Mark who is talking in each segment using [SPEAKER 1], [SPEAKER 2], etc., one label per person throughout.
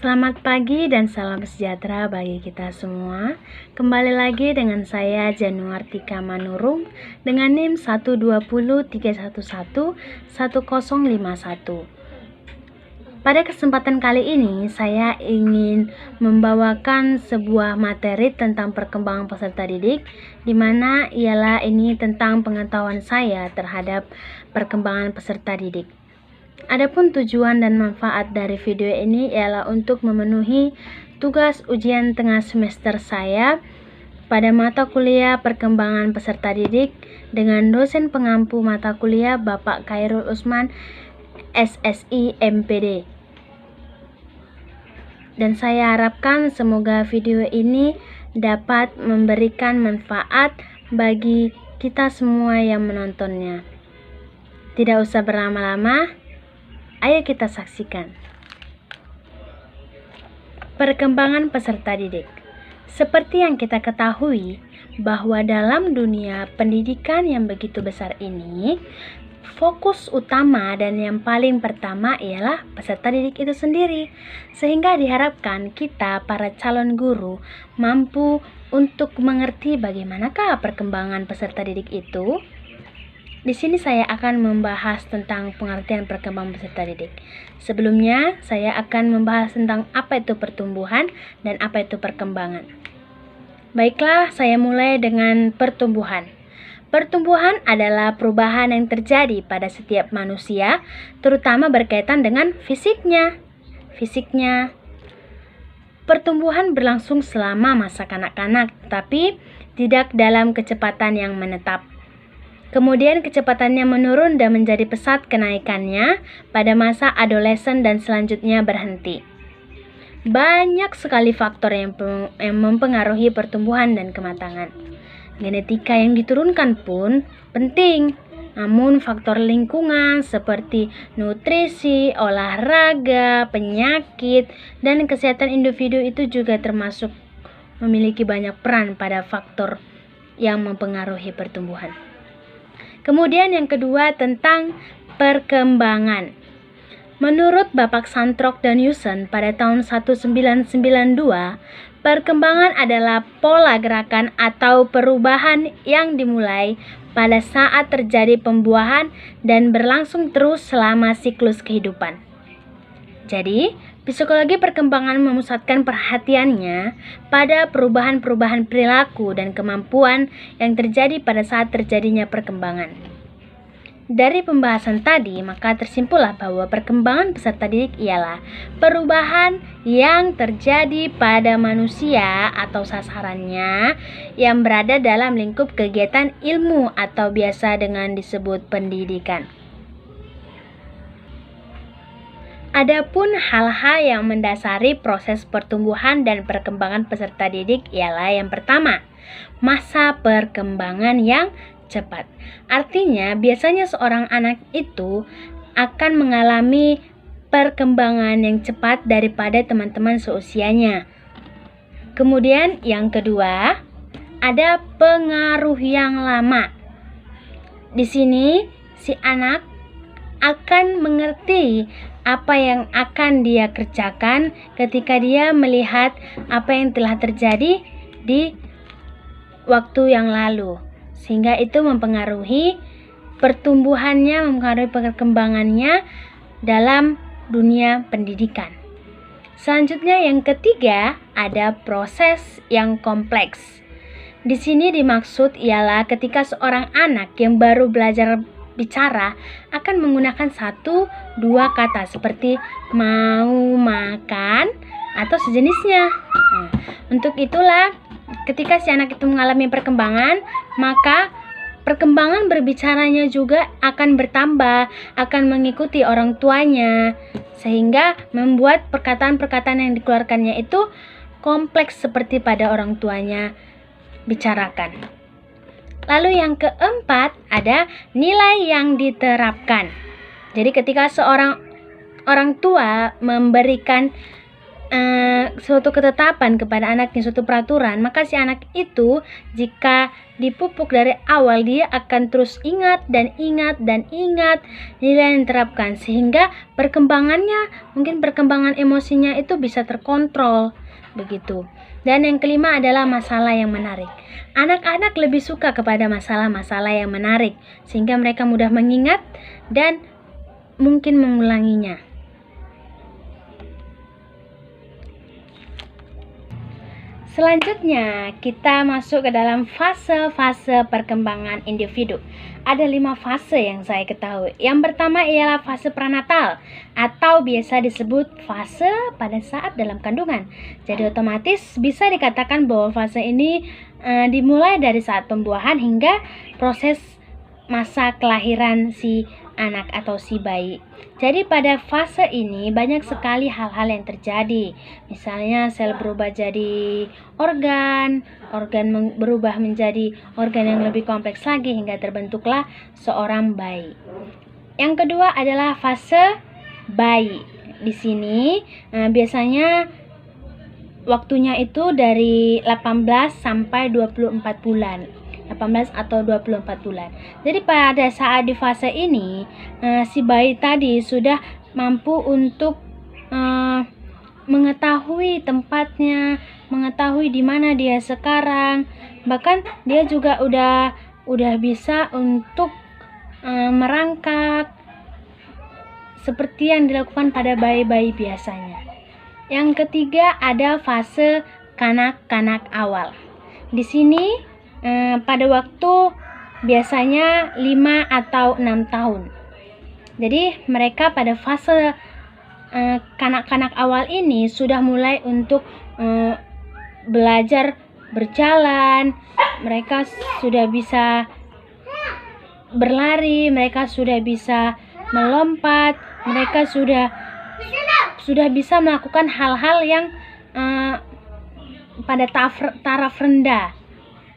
[SPEAKER 1] Selamat pagi dan salam sejahtera bagi kita semua. Kembali lagi dengan saya Januartika Manurung dengan NIM 12031111051. Pada kesempatan kali ini saya ingin membawakan sebuah materi tentang perkembangan peserta didik, di mana ialah ini tentang pengetahuan saya terhadap perkembangan peserta didik. Adapun tujuan dan manfaat dari video ini ialah untuk memenuhi tugas ujian tengah semester saya pada mata kuliah perkembangan peserta didik dengan dosen pengampu mata kuliah Bapak Khairul Usman, SSI MPD. Dan saya harapkan semoga video ini dapat memberikan manfaat bagi kita semua yang menontonnya. Tidak usah berlama-lama, ayo kita saksikan. Perkembangan peserta didik. Seperti yang kita ketahui bahwa dalam dunia pendidikan yang begitu besar ini, fokus utama dan yang paling pertama ialah peserta didik itu sendiri. Sehingga diharapkan kita para calon guru mampu untuk mengerti bagaimanakah perkembangan peserta didik itu. Di sini saya akan membahas tentang pengertian perkembangan peserta didik. Sebelumnya, saya akan membahas tentang apa itu pertumbuhan dan apa itu perkembangan. Baiklah, saya mulai dengan pertumbuhan. Pertumbuhan adalah perubahan yang terjadi pada setiap manusia, terutama berkaitan dengan fisiknya. Pertumbuhan berlangsung selama masa kanak-kanak, tapi tidak dalam kecepatan yang menetap. Kemudian kecepatannya menurun dan menjadi pesat kenaikannya pada masa adolesen dan selanjutnya berhenti. Banyak sekali faktor yang mempengaruhi pertumbuhan dan kematangan. Genetika yang diturunkan pun penting, namun faktor lingkungan seperti nutrisi, olahraga, penyakit, dan kesehatan individu itu juga termasuk memiliki banyak peran pada faktor yang mempengaruhi pertumbuhan. Kemudian yang kedua tentang perkembangan. Menurut Bapak Santrok dan Yusen pada tahun 1992, perkembangan adalah pola gerakan atau perubahan yang dimulai pada saat terjadi pembuahan dan berlangsung terus selama siklus kehidupan. Jadi, psikologi perkembangan memusatkan perhatiannya pada perubahan-perubahan perilaku dan kemampuan yang terjadi pada saat terjadinya perkembangan. Dari pembahasan tadi, maka tersimpullah bahwa perkembangan peserta didik ialah perubahan yang terjadi pada manusia atau sasarannya yang berada dalam lingkup kegiatan ilmu atau biasa dengan disebut pendidikan. Adapun hal-hal yang mendasari proses pertumbuhan dan perkembangan peserta didik ialah yang pertama, masa perkembangan yang cepat. Artinya, biasanya seorang anak itu akan mengalami perkembangan yang cepat daripada teman-teman seusianya. Kemudian yang kedua, ada pengaruh yang lama. Di sini si anak akan mengerti apa yang akan dia kerjakan ketika dia melihat apa yang telah terjadi di waktu yang lalu, sehingga itu mempengaruhi pertumbuhannya, mempengaruhi perkembangannya dalam dunia pendidikan. Selanjutnya yang ketiga, ada proses yang kompleks. Di sini dimaksud ialah ketika seorang anak yang baru belajar bicara akan menggunakan 1-2 kata seperti mau, makan, atau sejenisnya. Untuk itulah ketika si anak itu mengalami perkembangan, maka perkembangan berbicaranya juga akan bertambah, akan mengikuti orang tuanya, sehingga membuat perkataan-perkataan yang dikeluarkannya itu kompleks seperti pada orang tuanya bicarakan. Lalu yang keempat, ada nilai yang diterapkan. Jadi ketika seorang orang tua memberikan suatu ketetapan kepada anaknya, suatu peraturan, maka si anak itu jika dipupuk dari awal, dia akan terus ingat dan ingat dan ingat nilai yang diterapkan, sehingga mungkin perkembangan emosinya itu bisa terkontrol begitu. Dan yang kelima adalah masalah yang menarik. Anak-anak lebih suka kepada masalah-masalah yang menarik, sehingga mereka mudah mengingat dan mungkin mengulanginya. Selanjutnya, kita masuk ke dalam fase-fase perkembangan individu. Ada 5 fase yang saya ketahui. Yang pertama ialah fase pranatal, atau biasa disebut fase pada saat dalam kandungan. Jadi otomatis bisa dikatakan bahwa fase ini dimulai dari saat pembuahan hingga proses masa kelahiran si anak atau si bayi. Jadi pada fase ini banyak sekali hal-hal yang terjadi. Misalnya sel berubah jadi organ berubah menjadi organ yang lebih kompleks lagi hingga terbentuklah seorang bayi. Yang kedua adalah fase bayi. Di sini biasanya waktunya itu dari 18 sampai 24 bulan. 18 atau 24 bulan. Jadi pada saat di fase ini si bayi tadi sudah mampu untuk mengetahui tempatnya, mengetahui di mana dia sekarang. Bahkan dia juga udah bisa untuk merangkak seperti yang dilakukan pada bayi-bayi biasanya. Yang ketiga ada fase kanak-kanak awal. Di sini pada waktu biasanya 5 atau 6 tahun. Jadi mereka pada fase kanak-kanak awal ini sudah mulai untuk belajar berjalan, mereka sudah bisa berlari, mereka sudah bisa melompat, mereka sudah bisa melakukan hal-hal yang pada taraf rendah.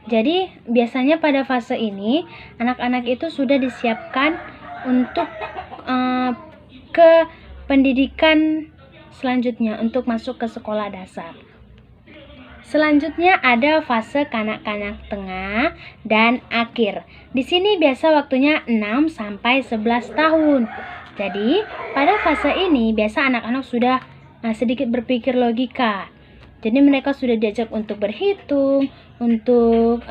[SPEAKER 1] Jadi biasanya pada fase ini anak-anak itu sudah disiapkan untuk ke pendidikan selanjutnya, untuk masuk ke sekolah dasar. Selanjutnya ada fase kanak-kanak tengah dan akhir. Di sini biasa waktunya 6 sampai 11 tahun. Jadi pada fase ini biasa anak-anak sudah sedikit berpikir logika. Jadi mereka sudah diajak untuk berhitung, untuk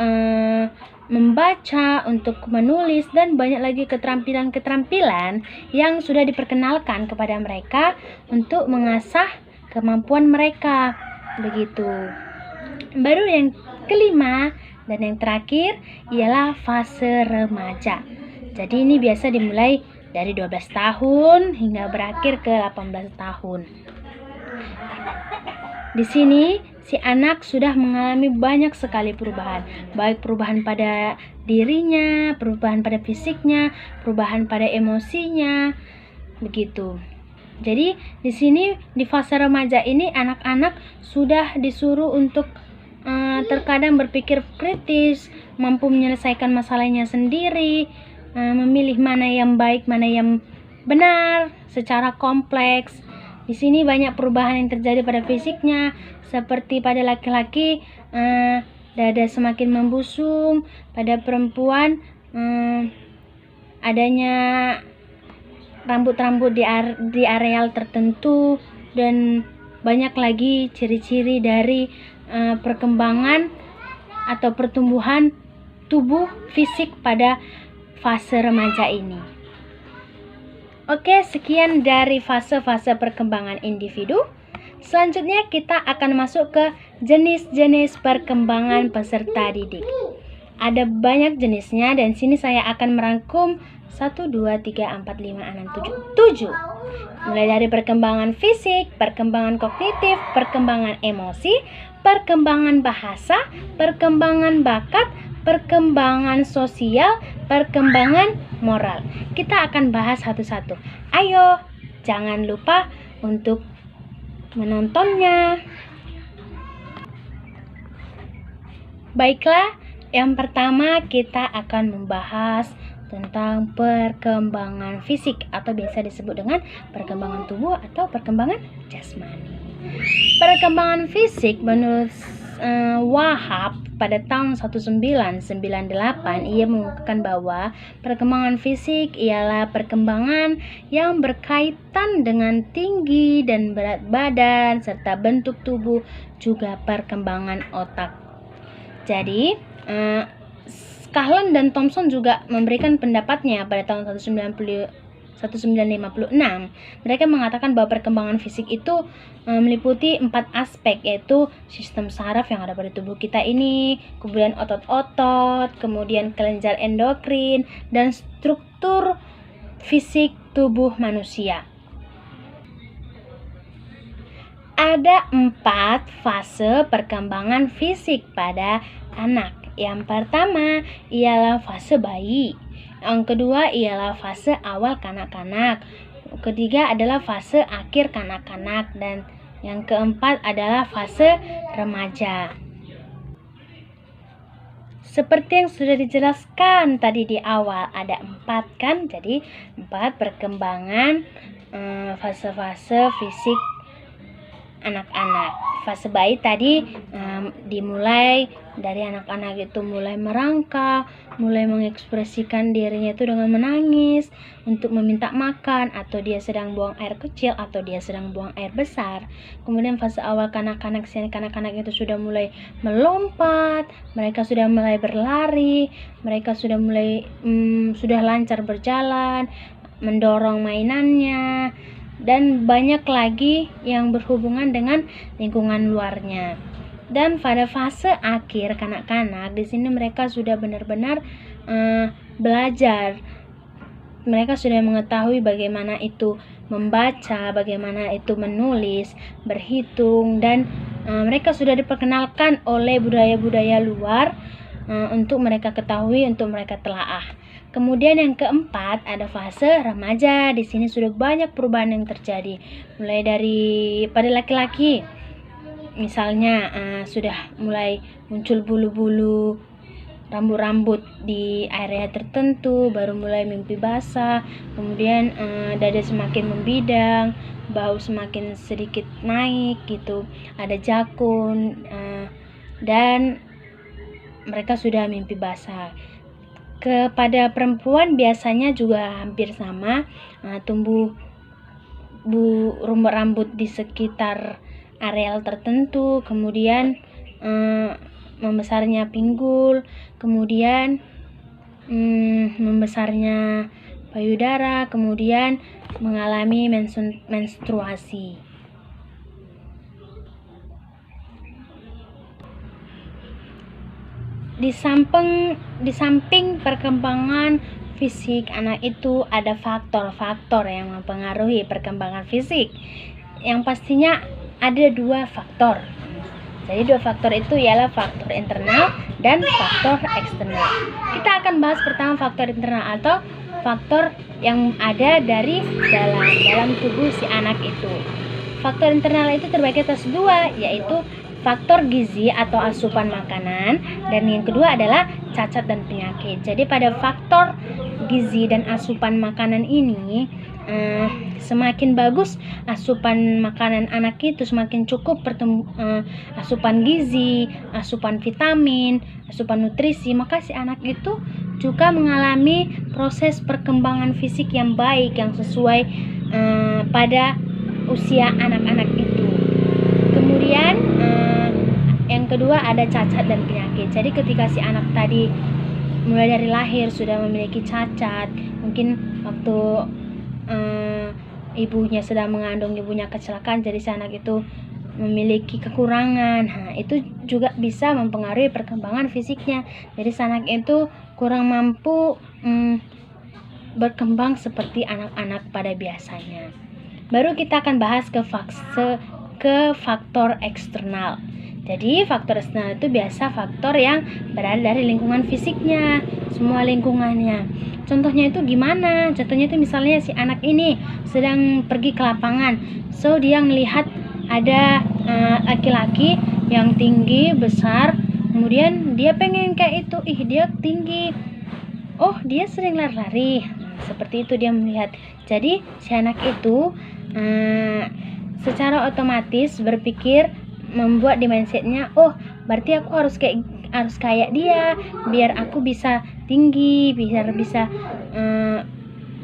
[SPEAKER 1] membaca, untuk menulis, dan banyak lagi keterampilan-keterampilan yang sudah diperkenalkan kepada mereka untuk mengasah kemampuan mereka. Begitu. Baru yang kelima dan yang terakhir ialah fase remaja. Jadi ini biasa dimulai dari 12 tahun hingga berakhir ke 18 tahun. Di sini si anak sudah mengalami banyak sekali perubahan, baik perubahan pada dirinya, perubahan pada fisiknya, perubahan pada emosinya, begitu. Jadi di sini di fase remaja ini anak-anak sudah disuruh untuk terkadang berpikir kritis, mampu menyelesaikan masalahnya sendiri, memilih mana yang baik, mana yang benar secara kompleks. Di sini banyak perubahan yang terjadi pada fisiknya, seperti pada laki-laki dada semakin membusung, pada perempuan adanya rambut-rambut di areal tertentu, dan banyak lagi ciri-ciri dari perkembangan atau pertumbuhan tubuh fisik pada fase remaja ini. Oke, sekian dari fase-fase perkembangan individu. Selanjutnya kita akan masuk ke jenis-jenis perkembangan peserta didik. Ada banyak jenisnya dan sini saya akan merangkum 1, 2, 3, 4, 5, 6, 7. Mulai dari perkembangan fisik, perkembangan kognitif, perkembangan emosi, perkembangan bahasa, perkembangan bakat, perkembangan sosial, perkembangan moral. Kita akan bahas satu-satu. Ayo, jangan lupa untuk menontonnya. Baiklah, yang pertama kita akan membahas tentang perkembangan fisik atau biasa disebut dengan perkembangan tubuh atau perkembangan jasmani. Perkembangan fisik menurut Wahab pada tahun 1998, ia mengungkapkan bahwa perkembangan fisik ialah perkembangan yang berkaitan dengan tinggi dan berat badan serta bentuk tubuh, juga perkembangan otak. Jadi Kahlan dan Thomson juga memberikan pendapatnya pada tahun 1956. Mereka mengatakan bahwa perkembangan fisik itu meliputi 4 aspek, yaitu sistem saraf yang ada pada tubuh kita ini, kemudian otot-otot, kemudian kelenjar endokrin, dan struktur fisik tubuh manusia. Ada 4 fase perkembangan fisik pada anak. Yang pertama ialah fase bayi. Yang kedua ialah fase awal kanak-kanak. Ketiga adalah fase akhir kanak-kanak. Dan yang keempat adalah fase remaja. Seperti yang sudah dijelaskan tadi di awal, ada 4 kan? Jadi 4 perkembangan fase-fase fisik anak-anak. Fase bayi tadi dimulai dari anak-anak itu mulai merangkak, mulai mengekspresikan dirinya itu dengan menangis untuk meminta makan, atau dia sedang buang air kecil, atau dia sedang buang air besar. Kemudian fase awal kanak-kanak, kanak-kanak itu sudah mulai melompat, mereka sudah mulai berlari, mereka sudah mulai sudah lancar berjalan, mendorong mainannya, dan banyak lagi yang berhubungan dengan lingkungan luarnya. Dan pada fase akhir kanak-kanak, di sini mereka sudah benar-benar belajar. Mereka sudah mengetahui bagaimana itu membaca, bagaimana itu menulis, berhitung, dan mereka sudah diperkenalkan oleh budaya-budaya luar untuk mereka ketahui, untuk mereka telaah. Kemudian yang keempat ada fase remaja. Di sini sudah banyak perubahan yang terjadi, mulai dari pada laki-laki, misalnya sudah mulai muncul bulu-bulu rambut-rambut di area tertentu, baru mulai mimpi basah, kemudian dada semakin membidang, bau semakin sedikit naik gitu, ada jakun, dan mereka sudah mimpi basah. Kepada perempuan biasanya juga hampir sama, tumbuh rambut di sekitar areal tertentu, kemudian membesarnya pinggul, kemudian membesarnya payudara, kemudian mengalami menstruasi. Di samping perkembangan fisik anak itu ada faktor-faktor yang mempengaruhi perkembangan fisik. Yang pastinya ada 2 faktor. Jadi 2 faktor itu ialah faktor internal dan faktor eksternal. Kita akan bahas pertama faktor internal atau faktor yang ada dari dalam tubuh si anak itu. Faktor internal itu terbagi atas 2, yaitu faktor gizi atau asupan makanan, dan yang kedua adalah cacat dan penyakit. Jadi pada faktor gizi dan asupan makanan ini, semakin bagus asupan makanan anak itu, semakin cukup asupan gizi, asupan vitamin, asupan nutrisi, maka si anak itu juga mengalami proses perkembangan fisik yang baik, yang sesuai pada usia anak-anak itu. Kemudian yang kedua ada cacat dan penyakit. Jadi ketika si anak tadi mulai dari lahir sudah memiliki cacat, mungkin waktu ibunya sedang mengandung, ibunya kecelakaan, jadi si anak itu memiliki kekurangan. Itu juga bisa mempengaruhi perkembangan fisiknya. Jadi si anak itu kurang mampu berkembang seperti anak-anak pada biasanya. Baru kita akan bahas ke faktor eksternal. Jadi faktor eksternal itu biasa faktor yang berada dari lingkungan fisiknya, semua lingkungannya. Contohnya itu gimana? Contohnya itu misalnya si anak ini sedang pergi ke lapangan, so dia melihat ada laki-laki yang tinggi, besar, kemudian dia pengen kayak itu, dia tinggi, oh dia sering lari-lari, seperti itu dia melihat. Jadi si anak itu secara otomatis berpikir membuat di mindsetnya, oh berarti aku harus kayak dia biar aku bisa tinggi, biar bisa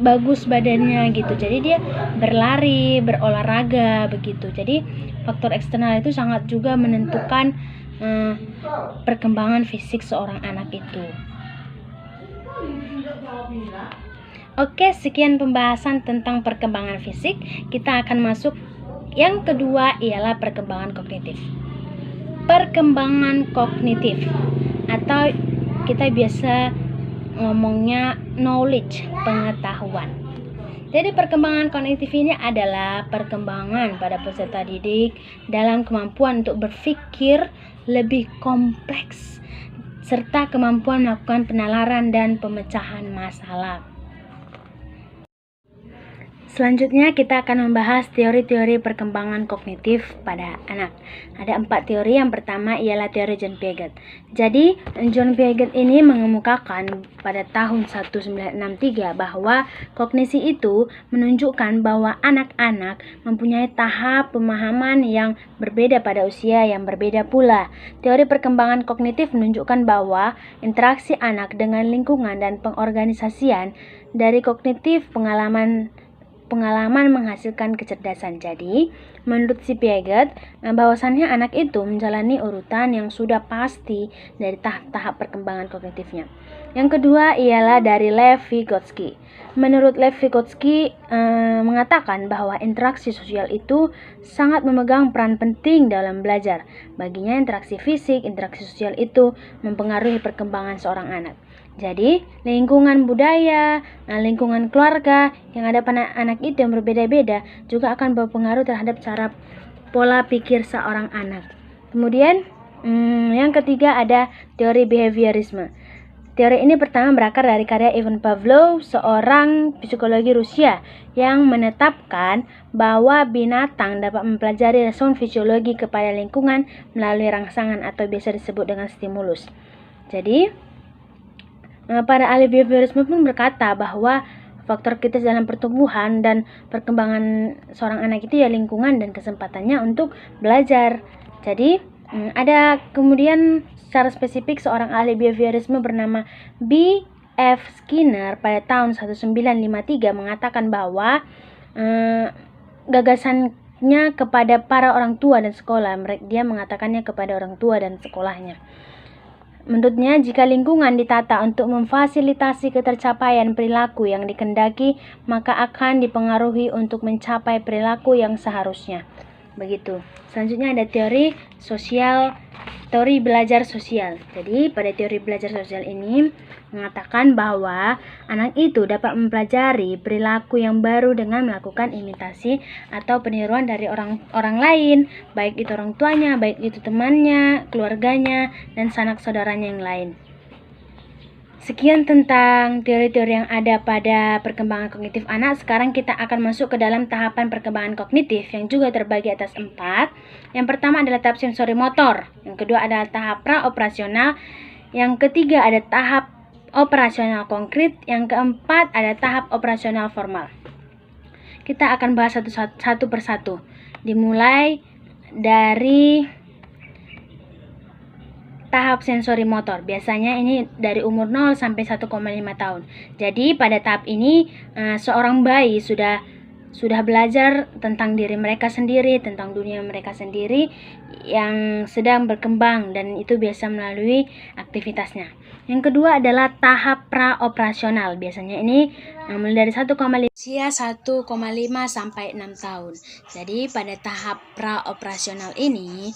[SPEAKER 1] bagus badannya gitu. Jadi dia berlari, berolahraga begitu. Jadi faktor eksternal itu sangat juga menentukan perkembangan fisik seorang anak itu. Oke, sekian pembahasan tentang perkembangan fisik. Kita akan masuk yang kedua, ialah perkembangan kognitif. Perkembangan kognitif atau kita biasa ngomongnya knowledge, pengetahuan. Jadi perkembangan kognitif ini adalah perkembangan pada peserta didik dalam kemampuan untuk berpikir lebih kompleks serta kemampuan melakukan penalaran dan pemecahan masalah. Selanjutnya kita akan membahas teori-teori perkembangan kognitif pada anak. Ada 4 teori. Yang pertama ialah teori John Piaget. Jadi John Piaget ini mengemukakan pada tahun 1963 bahwa kognisi itu menunjukkan bahwa anak-anak mempunyai tahap pemahaman yang berbeda pada usia yang berbeda pula. Teori perkembangan kognitif menunjukkan bahwa interaksi anak dengan lingkungan dan pengorganisasian dari kognitif pengalaman menghasilkan kecerdasan. Jadi, menurut si Piaget, bahwasannya anak itu menjalani urutan yang sudah pasti dari tahap-tahap perkembangan kognitifnya. Yang kedua ialah dari Lev Vygotsky. Menurut Lev Vygotsky mengatakan bahwa interaksi sosial itu sangat memegang peran penting dalam belajar. Baginya interaksi fisik, interaksi sosial itu mempengaruhi perkembangan seorang anak. Jadi, lingkungan budaya, lingkungan keluarga yang ada pada anak itu yang berbeda-beda juga akan berpengaruh terhadap cara pola pikir seorang anak. Kemudian, yang ketiga ada teori behaviorisme. Teori ini pertama berakar dari karya Ivan Pavlov, seorang psikologi Rusia yang menetapkan bahwa binatang dapat mempelajari respon fisiologi kepada lingkungan melalui rangsangan atau biasa disebut dengan stimulus. Jadi, para ahli behaviorisme pun berkata bahwa faktor kritis dalam pertumbuhan dan perkembangan seorang anak itu ya lingkungan dan kesempatannya untuk belajar. Jadi ada kemudian secara spesifik seorang ahli behaviorisme bernama B.F. Skinner pada tahun 1953 mengatakan bahwa gagasannya kepada para orang tua dan sekolah, dia mengatakannya kepada orang tua dan sekolahnya. Menurutnya, jika lingkungan ditata untuk memfasilitasi ketercapaian perilaku yang dikehendaki, maka akan dipengaruhi untuk mencapai perilaku yang seharusnya. Begitu. Selanjutnya ada teori belajar sosial. Jadi, pada teori belajar sosial ini mengatakan bahwa anak itu dapat mempelajari perilaku yang baru dengan melakukan imitasi atau peniruan dari orang lain, baik itu orang tuanya, baik itu temannya, keluarganya, dan sanak saudaranya yang lain. Sekian tentang teori-teori yang ada pada perkembangan kognitif anak. Sekarang kita akan masuk ke dalam tahapan perkembangan kognitif yang juga terbagi atas 4. Yang pertama adalah tahap sensori motor. Yang kedua adalah tahap praoperasional. Yang ketiga ada tahap operasional konkret. Yang keempat ada tahap operasional formal. Kita akan bahas satu persatu. Dimulai dari tahap sensori motor. Biasanya ini dari umur 0 sampai 1,5 tahun. Jadi pada tahap ini seorang bayi sudah belajar tentang diri mereka sendiri, tentang dunia mereka sendiri yang sedang berkembang, dan itu biasa melalui aktivitasnya. Yang kedua adalah tahap praoperasional. Biasanya ini mulai dari 1,5 sampai 6 tahun. Jadi pada tahap praoperasional ini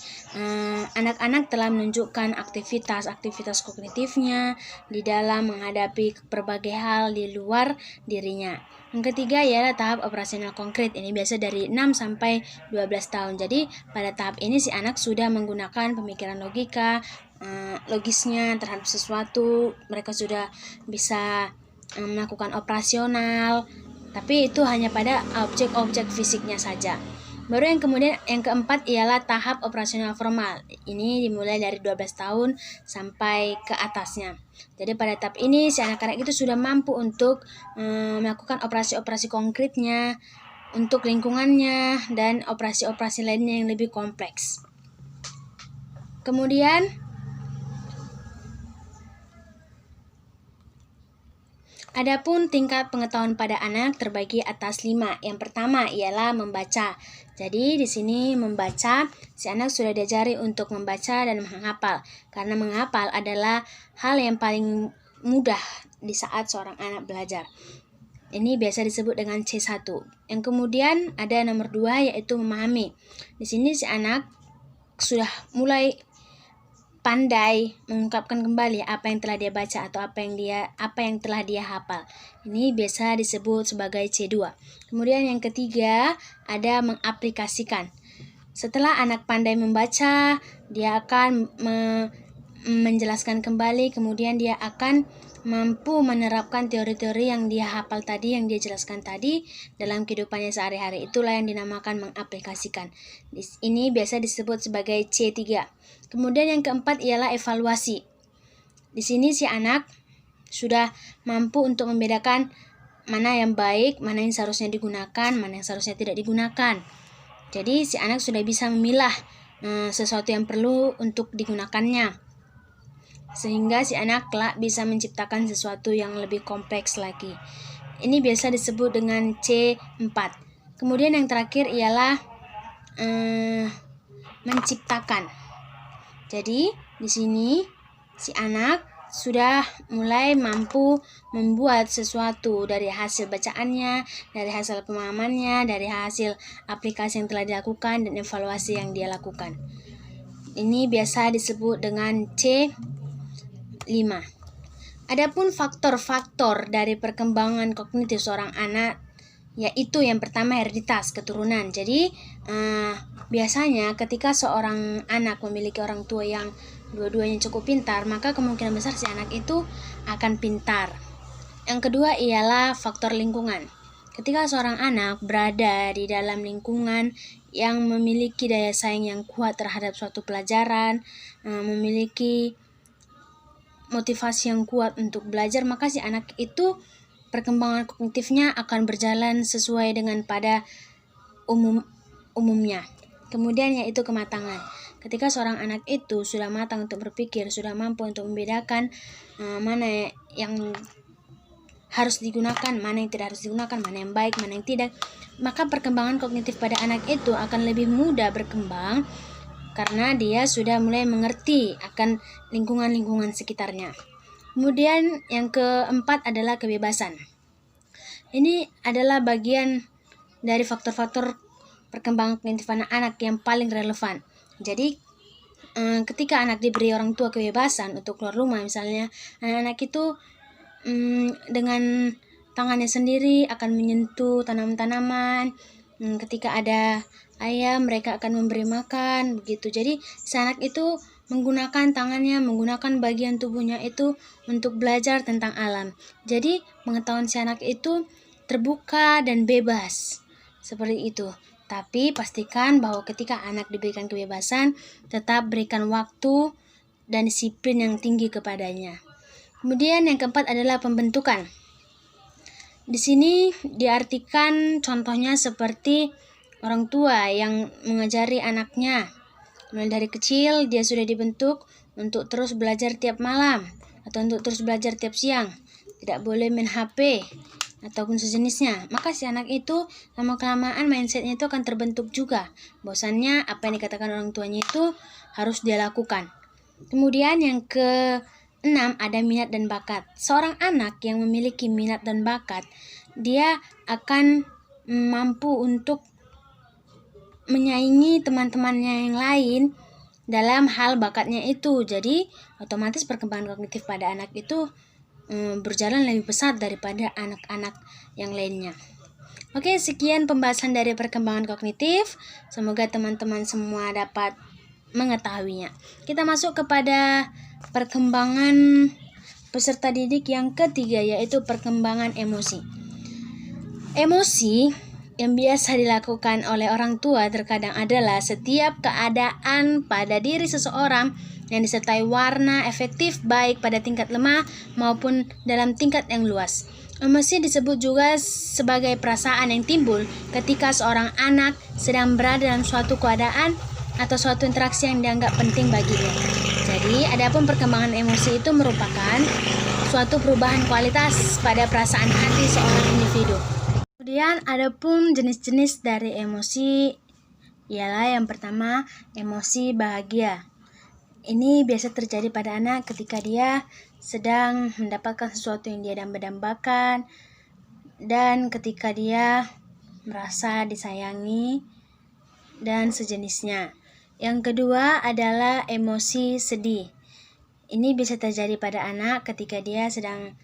[SPEAKER 1] anak-anak telah menunjukkan aktivitas kognitifnya di dalam menghadapi berbagai hal di luar dirinya. Yang ketiga ialah tahap operasional konkret. Ini biasa dari 6 sampai 12 tahun. Jadi pada tahap ini si anak sudah menggunakan pemikiran logisnya terhadap sesuatu. Mereka sudah bisa melakukan operasional, tapi itu hanya pada objek-objek fisiknya saja. Baru yang keempat ialah tahap operasional formal. Ini dimulai dari 12 tahun sampai ke atasnya. Jadi pada tahap ini si anak-anak itu sudah mampu untuk melakukan operasi-operasi konkretnya untuk lingkungannya dan operasi-operasi lainnya yang lebih kompleks. Kemudian adapun tingkat pengetahuan pada anak terbagi atas 5. Yang pertama ialah membaca. Jadi di sini membaca, si anak sudah diajari untuk membaca dan menghafal. Karena menghafal adalah hal yang paling mudah di saat seorang anak belajar. Ini biasa disebut dengan C1. Yang kemudian ada nomor 2 yaitu memahami. Di sini si anak sudah mulai pandai mengungkapkan kembali apa yang telah dia baca atau apa yang telah dia hafal. Ini biasa disebut sebagai C2. Kemudian yang ketiga ada mengaplikasikan. Setelah anak pandai membaca, dia akan menjelaskan kembali, kemudian dia akan mampu menerapkan teori-teori yang dia hafal tadi, yang dia jelaskan tadi dalam kehidupannya sehari-hari. Itulah yang dinamakan mengaplikasikan. Ini biasa disebut sebagai C3. Kemudian yang keempat ialah evaluasi. Di sini si anak sudah mampu untuk membedakan mana yang baik, mana yang seharusnya digunakan, mana yang seharusnya tidak digunakan. Jadi si anak sudah bisa memilah sesuatu yang perlu untuk digunakannya, sehingga si anak kelak bisa menciptakan sesuatu yang lebih kompleks lagi. Ini biasa disebut dengan C4. Kemudian yang terakhir ialah menciptakan. Jadi di sini si anak sudah mulai mampu membuat sesuatu dari hasil bacaannya, dari hasil pemahamannya, dari hasil aplikasi yang telah dilakukan dan evaluasi yang dia lakukan. Ini biasa disebut dengan C5. Adapun faktor-faktor dari perkembangan kognitif seorang anak, yaitu yang pertama hereditas, keturunan. Jadi biasanya ketika seorang anak memiliki orang tua yang dua-duanya cukup pintar, maka kemungkinan besar si anak itu akan pintar. Yang kedua ialah faktor lingkungan. Ketika seorang anak berada di dalam lingkungan yang memiliki daya saing yang kuat terhadap suatu pelajaran, memiliki motivasi yang kuat untuk belajar, maka si anak itu perkembangan kognitifnya akan berjalan sesuai dengan pada umumnya. Kemudian yaitu kematangan. Ketika seorang anak itu sudah matang untuk berpikir, sudah mampu untuk membedakan mana yang harus digunakan, mana yang tidak harus digunakan, mana yang baik, mana yang tidak, maka perkembangan kognitif pada anak itu akan lebih mudah berkembang karena dia sudah mulai mengerti akan lingkungan-lingkungan sekitarnya. Kemudian yang keempat adalah kebebasan. Ini adalah bagian dari faktor-faktor perkembangan kognitif anak yang paling relevan. Jadi ketika anak diberi orang tua kebebasan untuk keluar rumah, misalnya anak-anak itu dengan tangannya sendiri akan menyentuh tanaman-tanaman. Ketika ada ayam, mereka akan memberi makan, begitu. Jadi si anak itu menggunakan tangannya, menggunakan bagian tubuhnya itu untuk belajar tentang alam. Jadi pengetahuan si anak itu terbuka dan bebas, seperti itu. Tapi pastikan bahwa ketika anak diberikan kebebasan, tetap berikan waktu dan disiplin yang tinggi kepadanya. Kemudian yang keempat adalah pembentukan. Di sini diartikan contohnya seperti orang tua yang mengajari anaknya. Mulai dari kecil dia sudah dibentuk untuk terus belajar tiap malam atau untuk terus belajar tiap siang. Tidak boleh main HP ataupun sejenisnya. Maka si anak itu lama-kelamaan mindsetnya itu akan terbentuk juga. Bahwasannya apa yang dikatakan orang tuanya itu harus dia lakukan. Kemudian yang ke-6 ada minat dan bakat. Seorang anak yang memiliki minat dan bakat, dia akan mampu untuk menyaingi teman-temannya yang lain dalam hal bakatnya itu. Jadi otomatis perkembangan kognitif pada anak itu berjalan lebih pesat daripada anak-anak yang lainnya. Oke, sekian pembahasan dari perkembangan kognitif. Semoga teman-teman semua dapat mengetahuinya. Kita masuk kepada perkembangan peserta didik yang ketiga, yaitu perkembangan emosi. Emosi yang biasa dilakukan oleh orang tua terkadang adalah setiap keadaan pada diri seseorang yang disertai warna efektif baik pada tingkat lemah maupun dalam tingkat yang luas. Emosi disebut juga sebagai perasaan yang timbul ketika seorang anak sedang berada dalam suatu keadaan atau suatu interaksi yang dianggap penting baginya. Jadi, adapun perkembangan emosi itu merupakan suatu perubahan kualitas pada perasaan hati seorang individu. Kemudian, adapun jenis-jenis dari emosi ialah yang pertama, emosi bahagia. Ini biasa terjadi pada anak ketika dia sedang mendapatkan sesuatu yang dia dambakan dan ketika dia merasa disayangi dan sejenisnya. Yang kedua adalah emosi sedih. Ini bisa terjadi pada anak ketika dia sedang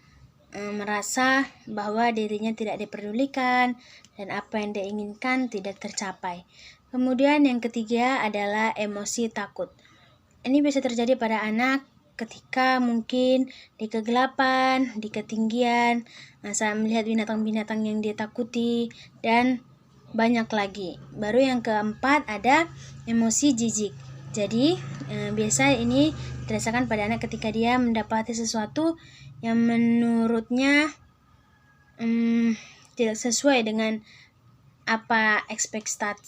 [SPEAKER 1] merasa bahwa dirinya tidak diperdulikan dan apa yang dia inginkan tidak tercapai. Kemudian yang ketiga adalah emosi takut. Ini bisa terjadi pada anak ketika mungkin di kegelapan, di ketinggian, saat melihat binatang-binatang yang dia takuti, dan banyak lagi. Baru yang keempat ada emosi jijik. Jadi biasa ini dirasakan pada anak ketika dia mendapati sesuatu yang menurutnya tidak sesuai dengan apa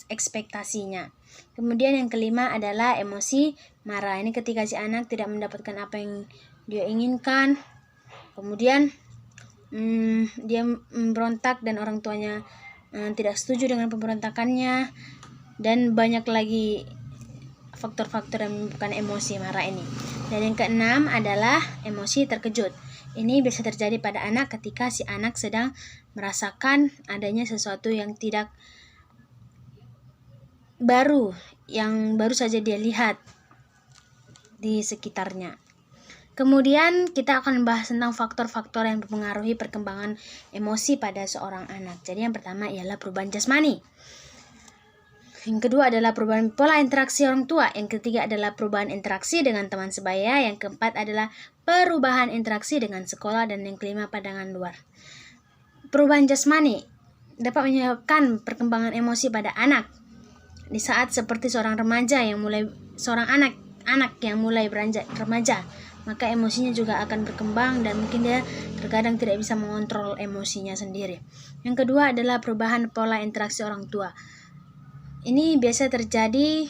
[SPEAKER 1] ekspektasinya. Kemudian yang kelima adalah emosi marah. Ini ketika si anak tidak mendapatkan apa yang dia inginkan, kemudian dia memberontak dan orang tuanya tidak setuju dengan pemberontakannya, dan banyak lagi faktor-faktor yang menyebabkan emosi marah ini. Dan yang keenam adalah emosi terkejut. Ini bisa terjadi pada anak ketika si anak sedang merasakan adanya sesuatu yang tidak baru, yang baru saja dia lihat di sekitarnya. Kemudian kita akan membahas tentang faktor-faktor yang mempengaruhi perkembangan emosi pada seorang anak. Jadi yang pertama ialah perubahan jasmani. Yang kedua adalah perubahan pola interaksi orang tua. Yang ketiga adalah perubahan interaksi dengan teman sebaya. Yang keempat adalah perubahan interaksi dengan sekolah. Dan yang kelima pandangan luar. Perubahan jasmani dapat menyebabkan perkembangan emosi pada anak. Di saat seperti seorang anak yang mulai beranjak remaja, maka emosinya juga akan berkembang dan mungkin dia terkadang tidak bisa mengontrol emosinya sendiri. Yang kedua adalah perubahan pola interaksi orang tua. Ini biasa terjadi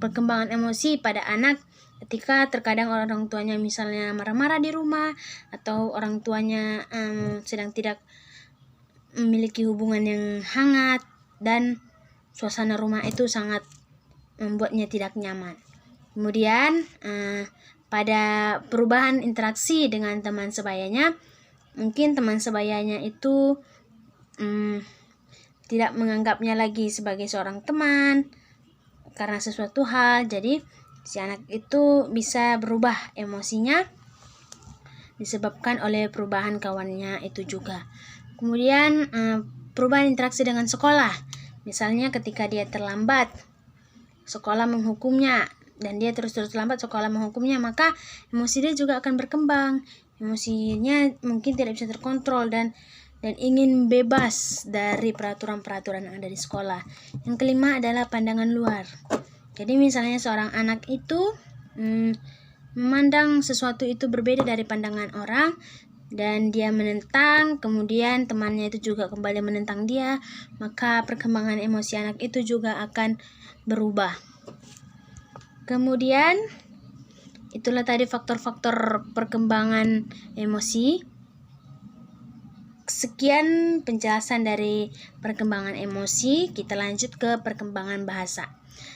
[SPEAKER 1] perkembangan emosi pada anak ketika terkadang orang tuanya misalnya marah-marah di rumah, atau orang tuanya sedang tidak memiliki hubungan yang hangat dan suasana rumah itu sangat membuatnya tidak nyaman. Kemudian pada perubahan interaksi dengan teman sebayanya, mungkin teman sebayanya itu tidak menganggapnya lagi sebagai seorang teman karena sesuatu hal. Jadi si anak itu bisa berubah emosinya disebabkan oleh perubahan kawannya itu juga. Kemudian perubahan interaksi dengan sekolah. Misalnya ketika dia terlambat, sekolah menghukumnya, dan dia terus-terus lambat, sekolah menghukumnya, maka emosi dia juga akan berkembang. Emosinya mungkin tidak bisa terkontrol dan ingin bebas dari peraturan-peraturan yang ada di sekolah. Yang kelima adalah pandangan luar. Jadi misalnya seorang anak itu memandang sesuatu itu berbeda dari pandangan orang, dan dia menentang, kemudian temannya itu juga kembali menentang dia, maka perkembangan emosi anak itu juga akan berubah. Kemudian itulah tadi faktor-faktor perkembangan emosi. Sekian penjelasan dari perkembangan emosi. Kita lanjut ke perkembangan bahasa.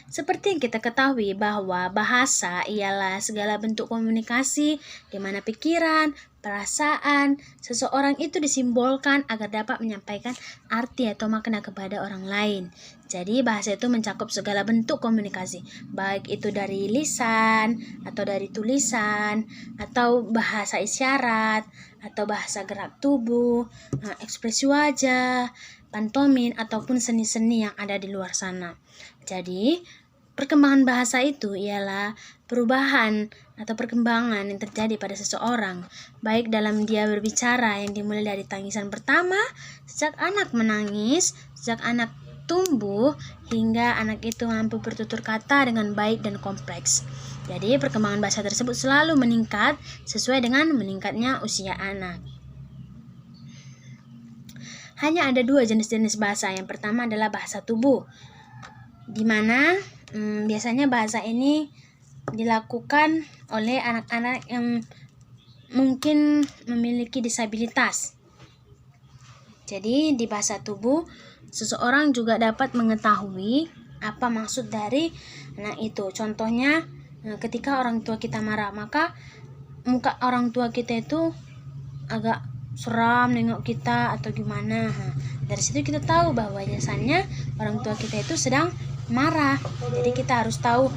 [SPEAKER 1] Seperti yang kita ketahui bahwa bahasa ialah segala bentuk komunikasi di mana pikiran, perasaan seseorang itu disimbolkan agar dapat menyampaikan arti atau makna kepada orang lain. Jadi bahasa itu mencakup segala bentuk komunikasi, baik itu dari lisan atau dari tulisan, atau bahasa isyarat, atau bahasa gerak tubuh, ekspresi wajah, pantomin, ataupun seni-seni yang ada di luar sana. Jadi perkembangan bahasa itu ialah perubahan atau perkembangan yang terjadi pada seseorang, baik dalam dia berbicara yang dimulai dari tangisan pertama, sejak anak menangis, sejak anak tumbuh, hingga anak itu mampu bertutur kata dengan baik dan kompleks. Jadi perkembangan bahasa tersebut selalu meningkat sesuai dengan meningkatnya usia anak. Hanya ada dua jenis-jenis bahasa. Yang pertama adalah bahasa tubuh, di mana Biasanya bahasa ini dilakukan oleh anak-anak yang mungkin memiliki disabilitas. Jadi di bahasa tubuh, seseorang juga dapat mengetahui apa maksud dari anak itu. Contohnya, ketika orang tua kita marah, maka muka orang tua kita itu agak seram nengok kita atau gimana. Dari situ kita tahu bahwa biasanya orang tua kita itu sedang marah. Jadi kita harus tahu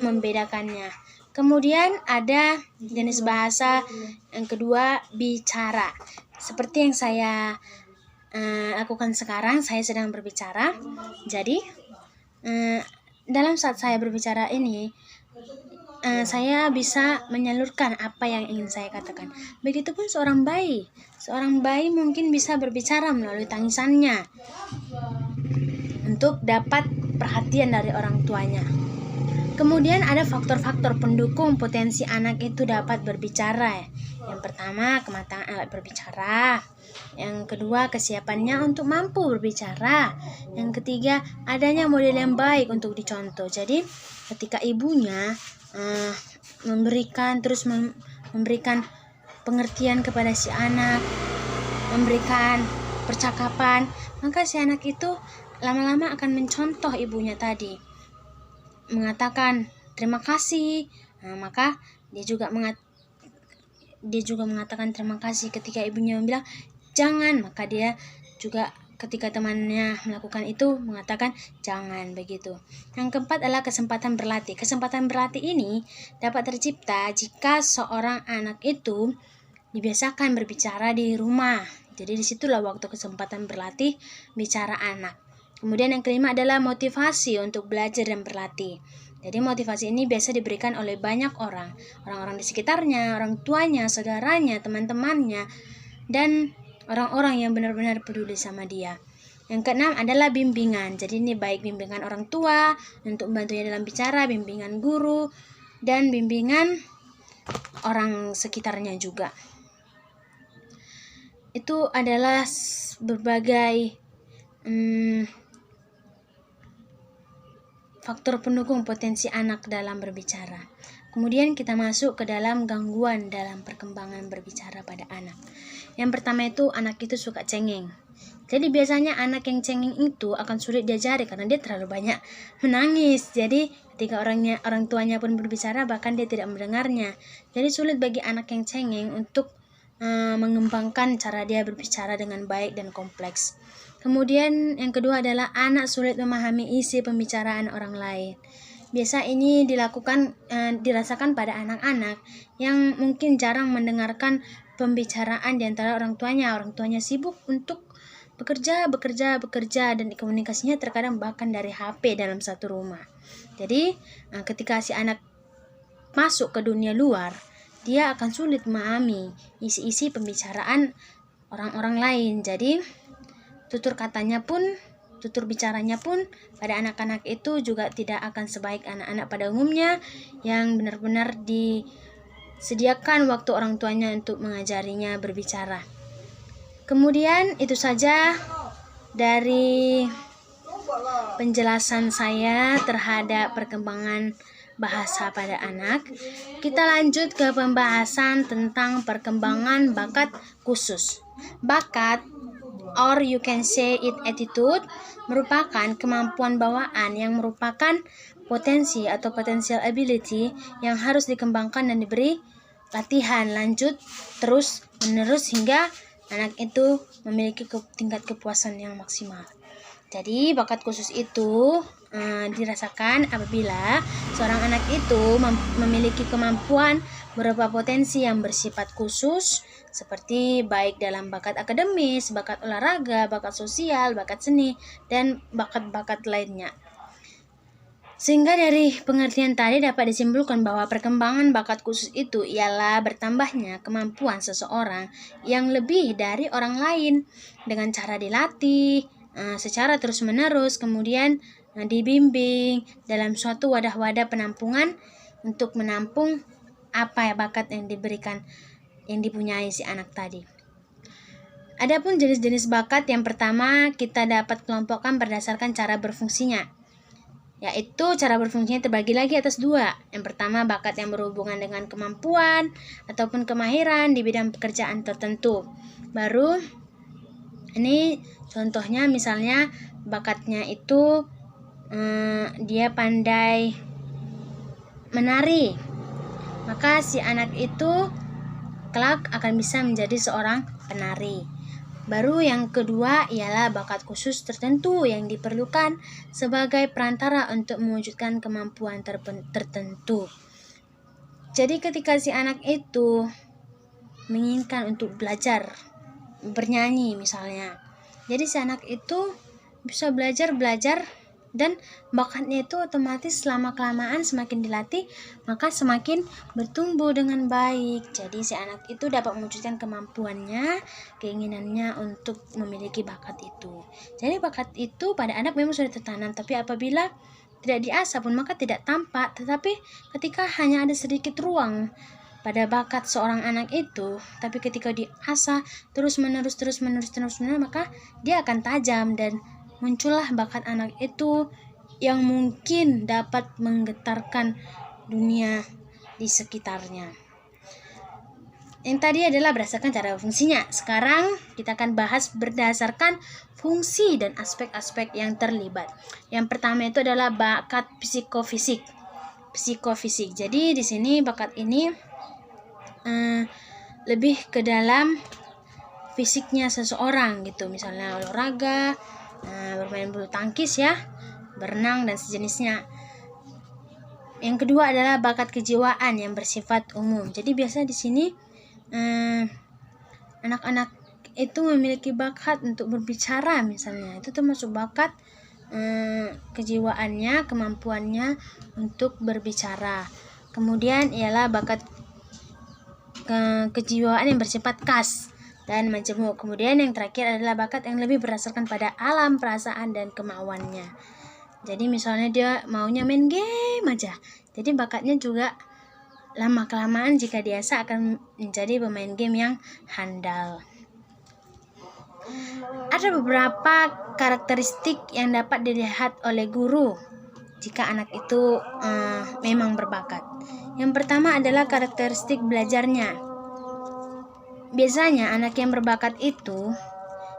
[SPEAKER 1] membedakannya. Kemudian ada jenis bahasa yang kedua, bicara. Seperti yang saya lakukan sekarang, saya sedang berbicara. Jadi dalam saat saya berbicara ini, saya bisa menyalurkan apa yang ingin saya katakan. Begitupun seorang bayi mungkin bisa berbicara melalui tangisannya untuk dapat perhatian dari orang tuanya. Kemudian ada faktor-faktor pendukung potensi anak itu dapat berbicara. Yang pertama, kematangan alat berbicara. Yang kedua, kesiapannya untuk mampu berbicara. Yang ketiga, adanya model yang baik untuk dicontoh. Jadi, ketika ibunya memberikan pengertian kepada si anak, memberikan percakapan, maka si anak itu lama-lama akan mencontoh ibunya tadi, mengatakan terima kasih. Maka dia juga mengatakan terima kasih ketika ibunya bilang jangan, maka dia juga ketika temannya melakukan itu mengatakan jangan, begitu. Yang keempat adalah kesempatan berlatih. Kesempatan berlatih ini dapat tercipta jika seorang anak itu dibiasakan berbicara di rumah. Jadi disitulah waktu kesempatan berlatih bicara anak. Kemudian yang kelima adalah motivasi untuk belajar dan berlatih. Jadi motivasi ini biasa diberikan oleh banyak orang-orang di sekitarnya, orang tuanya, saudaranya, teman-temannya, dan orang-orang yang benar-benar peduli sama dia. Yang keenam adalah bimbingan. Jadi ini baik bimbingan orang tua untuk membantunya dalam bicara, bimbingan guru, dan bimbingan orang sekitarnya juga. Itu adalah berbagai faktor pendukung potensi anak dalam berbicara. Kemudian kita masuk ke dalam gangguan dalam perkembangan berbicara pada anak. Yang pertama itu, anak itu suka cengeng. Jadi biasanya anak yang cengeng itu akan sulit diajari karena dia terlalu banyak menangis. Jadi ketika orang tuanya pun berbicara, bahkan dia tidak mendengarnya. Jadi sulit bagi anak yang cengeng untuk mengembangkan cara dia berbicara dengan baik dan kompleks. Kemudian yang kedua adalah anak sulit memahami isi pembicaraan orang lain. Biasa ini dirasakan pada anak-anak yang mungkin jarang mendengarkan pembicaraan di antara orang tuanya. Orang tuanya sibuk untuk bekerja dan komunikasinya terkadang bahkan dari HP dalam satu rumah. Jadi ketika si anak masuk ke dunia luar, dia akan sulit memahami isi-isi pembicaraan orang-orang lain. Jadi tutur bicaranya pun pada anak-anak itu juga tidak akan sebaik anak-anak pada umumnya yang benar-benar disediakan waktu orang tuanya untuk mengajarinya berbicara. Kemudian itu saja dari penjelasan saya terhadap perkembangan bahasa pada anak. Kita lanjut ke pembahasan tentang perkembangan bakat khusus. Bakat, or you can say it attitude, merupakan kemampuan bawaan yang merupakan potensi atau potential ability yang harus dikembangkan dan diberi latihan lanjut terus menerus hingga anak itu memiliki tingkat kepuasan yang maksimal. Jadi bakat khusus itu dirasakan apabila seorang anak itu memiliki kemampuan berupa potensi yang bersifat khusus, seperti baik dalam bakat akademis, bakat olahraga, bakat sosial, bakat seni, dan bakat-bakat lainnya. Sehingga dari pengertian tadi dapat disimpulkan bahwa perkembangan bakat khusus itu ialah bertambahnya kemampuan seseorang yang lebih dari orang lain dengan cara dilatih secara terus-menerus, kemudian dibimbing dalam suatu wadah-wadah penampungan untuk menampung apa bakat yang dipunyai si anak tadi. Adapun jenis-jenis bakat, yang pertama kita dapat kelompokkan berdasarkan cara berfungsinya. yaitu cara berfungsinya terbagi lagi atas dua. Yang pertama, bakat yang berhubungan dengan kemampuan ataupun kemahiran di bidang pekerjaan tertentu. Baru ini contohnya, misalnya bakatnya itu dia pandai menari, maka si anak itu kelak akan bisa menjadi seorang penari. Baru yang kedua ialah bakat khusus tertentu yang diperlukan sebagai perantara untuk mewujudkan kemampuan tertentu. Jadi ketika si anak itu menginginkan untuk belajar bernyanyi misalnya, jadi si anak itu bisa belajar dan bakatnya itu otomatis lama-kelamaan semakin dilatih maka semakin bertumbuh dengan baik. Jadi si anak itu dapat mewujudkan kemampuannya, keinginannya untuk memiliki bakat itu. Jadi bakat itu pada anak memang sudah tertanam, tapi apabila tidak diasah pun maka tidak tampak. Tetapi ketika hanya ada sedikit ruang pada bakat seorang anak itu, tapi ketika diasah terus menerus maka dia akan tajam dan muncullah bakat anak itu yang mungkin dapat menggetarkan dunia di sekitarnya. Yang tadi adalah berdasarkan cara fungsinya. Sekarang kita akan bahas berdasarkan fungsi dan aspek-aspek yang terlibat. Yang pertama itu adalah bakat psikofisik. Jadi di sini bakat ini lebih ke dalam fisiknya seseorang gitu. Misalnya olahraga, bermain bulu tangkis ya, berenang dan sejenisnya. Yang kedua adalah bakat kejiwaan yang bersifat umum. Jadi biasa di sini anak-anak itu memiliki bakat untuk berbicara misalnya. Itu termasuk bakat kejiwaannya, kemampuannya untuk berbicara. Kemudian ialah bakat kejiwaan yang bersifat khas dan majemuk. Kemudian yang terakhir adalah bakat yang lebih berdasarkan pada alam, perasaan, dan kemauannya. Jadi misalnya dia maunya main game aja, jadi bakatnya juga lama-kelamaan jika diasah akan menjadi pemain game yang handal. Ada beberapa karakteristik yang dapat dilihat oleh guru jika anak itu memang berbakat. Yang pertama adalah karakteristik belajarnya. Biasanya anak yang berbakat itu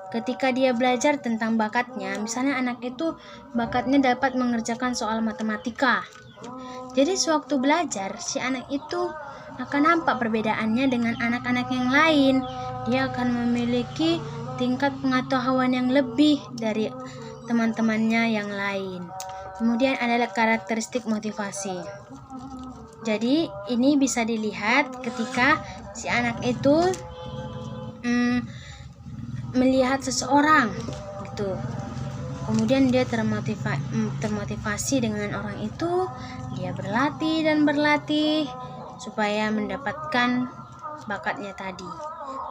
[SPEAKER 1] ketika dia belajar tentang bakatnya, misalnya anak itu bakatnya dapat mengerjakan soal matematika. Jadi sewaktu belajar, si anak itu akan nampak perbedaannya dengan anak-anak yang lain. Dia akan memiliki tingkat pengetahuan yang lebih dari teman-temannya yang lain. Kemudian adalah karakteristik motivasi. Jadi ini bisa dilihat ketika si anak itu melihat seseorang gitu, kemudian dia termotivasi dengan orang itu, dia berlatih supaya mendapatkan bakatnya tadi.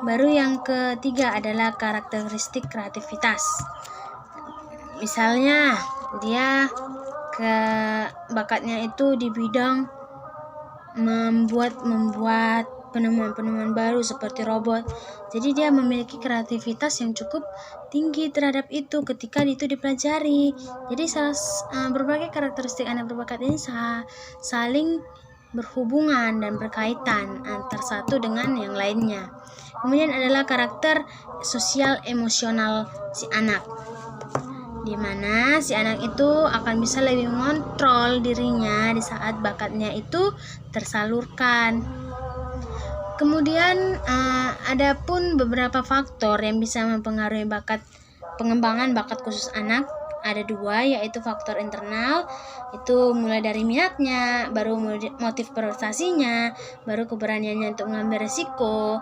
[SPEAKER 1] Baru yang ketiga adalah karakteristik kreativitas. Misalnya dia bakatnya itu di bidang membuat penemuan-penemuan baru seperti robot. Jadi dia memiliki kreativitas yang cukup tinggi terhadap itu ketika itu dipelajari. Jadi berbagai karakteristik anak berbakat ini saling berhubungan dan berkaitan antara satu dengan yang lainnya. Kemudian adalah karakter sosial emosional si anak, di mana si anak itu akan bisa lebih mengontrol dirinya di saat bakatnya itu tersalurkan. Kemudian ada pun beberapa faktor yang bisa mempengaruhi pengembangan bakat khusus anak. Ada dua, yaitu faktor internal, itu mulai dari minatnya, baru motif prestasinya, baru keberaniannya untuk mengambil resiko,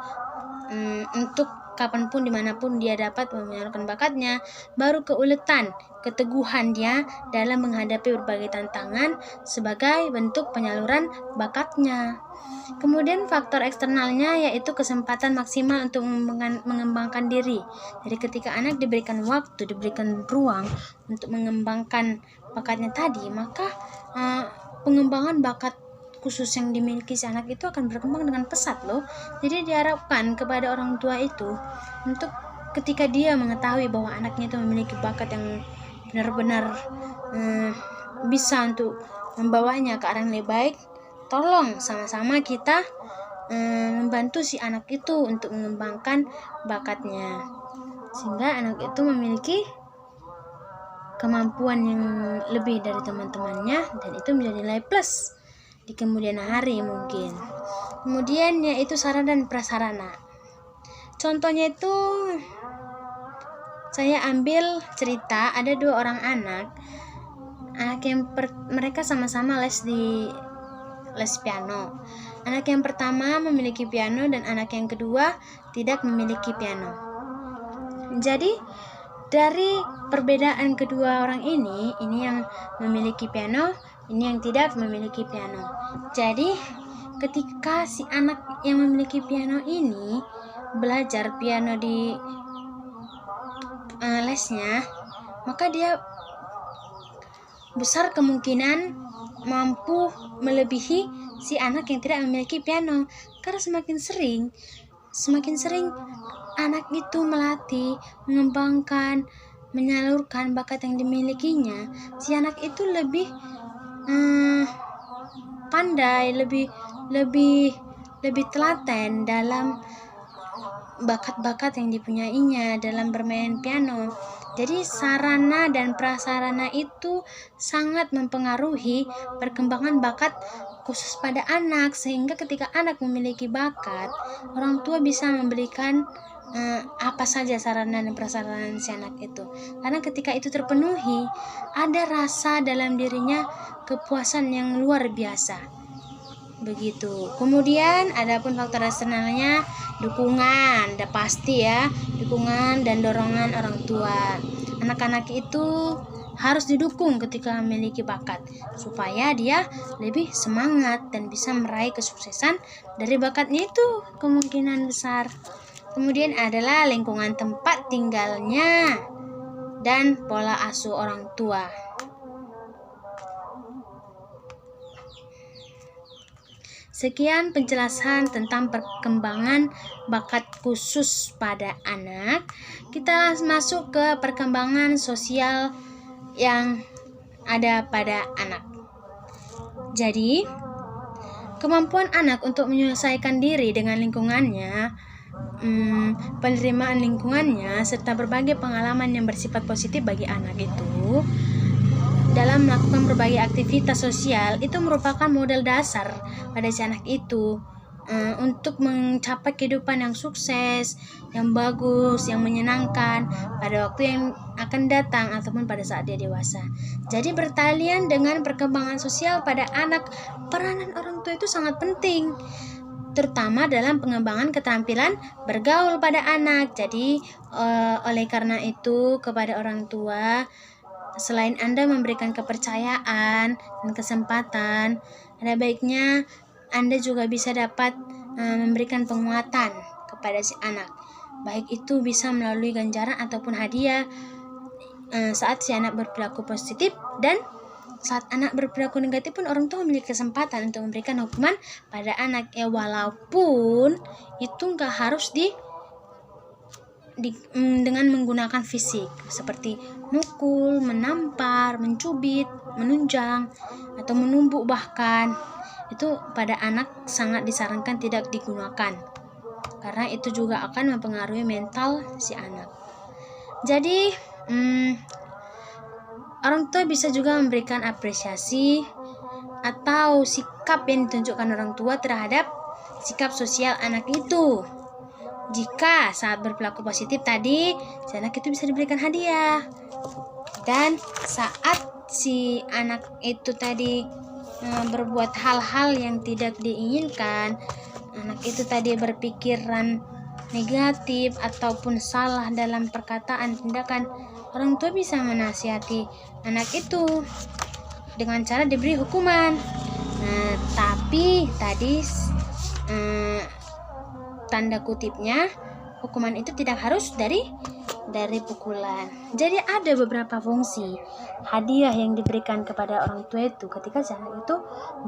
[SPEAKER 1] untuk kapanpun dimanapun dia dapat menyalurkan bakatnya, baru keuletan, keteguhan dia dalam menghadapi berbagai tantangan sebagai bentuk penyaluran bakatnya. Kemudian faktor eksternalnya yaitu kesempatan maksimal untuk mengembangkan diri. Jadi ketika anak diberikan waktu, diberikan ruang untuk mengembangkan bakatnya tadi, maka pengembangan bakat khusus yang dimiliki si anak itu akan berkembang dengan pesat loh. Jadi diharapkan kepada orang tua itu untuk ketika dia mengetahui bahwa anaknya itu memiliki bakat yang benar-benar bisa untuk membawanya ke arah yang lebih baik, tolong sama-sama kita membantu si anak itu untuk mengembangkan bakatnya, sehingga anak itu memiliki kemampuan yang lebih dari teman-temannya, dan itu menjadi nilai plus di kemudian hari mungkin. Kemudian yaitu sarana dan prasarana. Contohnya itu saya ambil cerita, ada 2 orang anak yang mereka sama-sama les piano. Anak yang pertama memiliki piano dan anak yang kedua tidak memiliki piano. Jadi dari perbedaan kedua orang ini yang memiliki piano, ini yang tidak memiliki piano. Jadi ketika si anak yang memiliki piano ini belajar piano di lesnya, maka dia besar kemungkinan mampu melebihi si anak yang tidak memiliki piano. Karena semakin sering anak itu melatih, mengembangkan, menyalurkan bakat yang dimilikinya, si anak itu lebih pandai, lebih telaten dalam bakat-bakat yang dipunyainya dalam bermain piano. Jadi sarana dan prasarana itu sangat mempengaruhi perkembangan bakat khusus pada anak, sehingga ketika anak memiliki bakat, orang tua bisa memberikan apa saja sarana dan prasarana si anak itu. Karena ketika itu terpenuhi, ada rasa dalam dirinya kepuasan yang luar biasa. Begitu. Kemudian adapun faktor eksternalnya, dukungan, udah pasti ya, dukungan dan dorongan orang tua. Anak-anak itu harus didukung ketika memiliki bakat, supaya dia lebih semangat dan bisa meraih kesuksesan dari bakatnya itu kemungkinan besar. Kemudian adalah lingkungan tempat tinggalnya dan pola asuh orang tua. Sekian penjelasan tentang perkembangan bakat khusus pada anak. Kita masuk ke perkembangan sosial yang ada pada anak. Jadi, kemampuan anak untuk menyelesaikan diri dengan lingkungannya, penerimaan lingkungannya, serta berbagai pengalaman yang bersifat positif bagi anak itu dalam melakukan berbagai aktivitas sosial itu merupakan modal dasar pada si anak itu untuk mencapai kehidupan yang sukses, yang bagus, yang menyenangkan pada waktu yang akan datang ataupun pada saat dia dewasa. Jadi bertalian dengan perkembangan sosial pada anak, peranan orang tua itu sangat penting, terutama dalam pengembangan keterampilan bergaul pada anak. Jadi oleh karena itu kepada orang tua, selain Anda memberikan kepercayaan dan kesempatan, ada baiknya Anda juga bisa dapat memberikan penguatan kepada si anak. Baik itu bisa melalui ganjaran ataupun hadiah saat si anak berperilaku positif, dan saat anak berperilaku negatif pun orang tua memiliki kesempatan untuk memberikan hukuman pada anak. Ya walaupun itu nggak harus dengan menggunakan fisik seperti mukul, menampar, mencubit, menunjang, atau menumbuk, bahkan itu pada anak sangat disarankan tidak digunakan, karena itu juga akan mempengaruhi mental si anak. Jadi orang tua bisa juga memberikan apresiasi atau sikap yang ditunjukkan orang tua terhadap sikap sosial anak itu. Jika saat berperilaku positif tadi, si anak itu bisa diberikan hadiah. Dan saat si anak itu tadi berbuat hal-hal yang tidak diinginkan, anak itu tadi berpikiran negatif ataupun salah dalam perkataan, tindakan, orang tua bisa menasihati anak itu dengan cara diberi hukuman. Tapi tadi tanda kutipnya, hukuman itu tidak harus dari pukulan. Jadi ada beberapa fungsi hadiah yang diberikan kepada orang tua itu ketika anak itu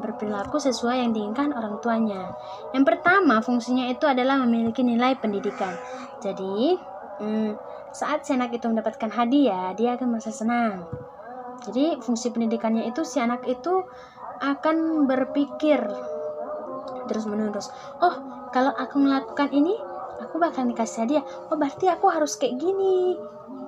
[SPEAKER 1] berperilaku sesuai yang diinginkan orang tuanya. Yang pertama, fungsinya itu adalah memiliki nilai pendidikan. Jadi saat si anak itu mendapatkan hadiah, dia akan merasa senang. Jadi fungsi pendidikannya itu si anak itu akan berpikir terus menerus, oh kalau aku melakukan ini aku bakal dikasih hadiah, oh berarti aku harus kayak gini.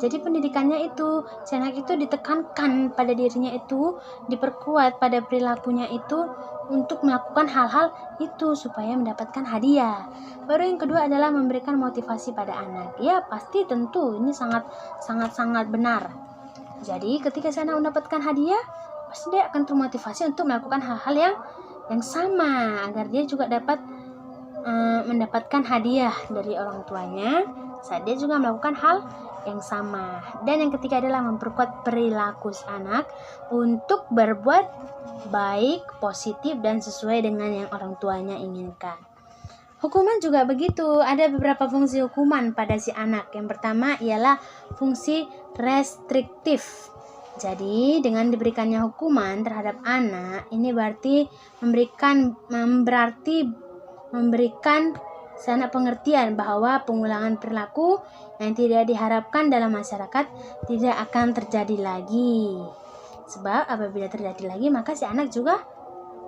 [SPEAKER 1] Jadi pendidikannya itu si anak itu ditekankan pada dirinya itu, diperkuat pada perilakunya itu untuk melakukan hal-hal itu supaya mendapatkan hadiah. Baru yang kedua adalah memberikan motivasi pada anak. Ya pasti tentu ini sangat benar. Jadi ketika si anak mendapatkan hadiah, pasti dia akan termotivasi untuk melakukan hal-hal yang sama agar dia juga dapat mendapatkan hadiah dari orang tuanya saat dia juga melakukan hal yang sama. Dan yang ketiga adalah memperkuat perilaku si anak untuk berbuat baik, positif, dan sesuai dengan yang orang tuanya inginkan. Hukuman juga begitu, ada beberapa fungsi hukuman pada si anak. Yang pertama ialah fungsi restriktif. Jadi dengan diberikannya hukuman terhadap anak, ini berarti memberikan sana pengertian bahwa pengulangan perilaku yang tidak diharapkan dalam masyarakat tidak akan terjadi lagi. Sebab apabila terjadi lagi, maka si anak juga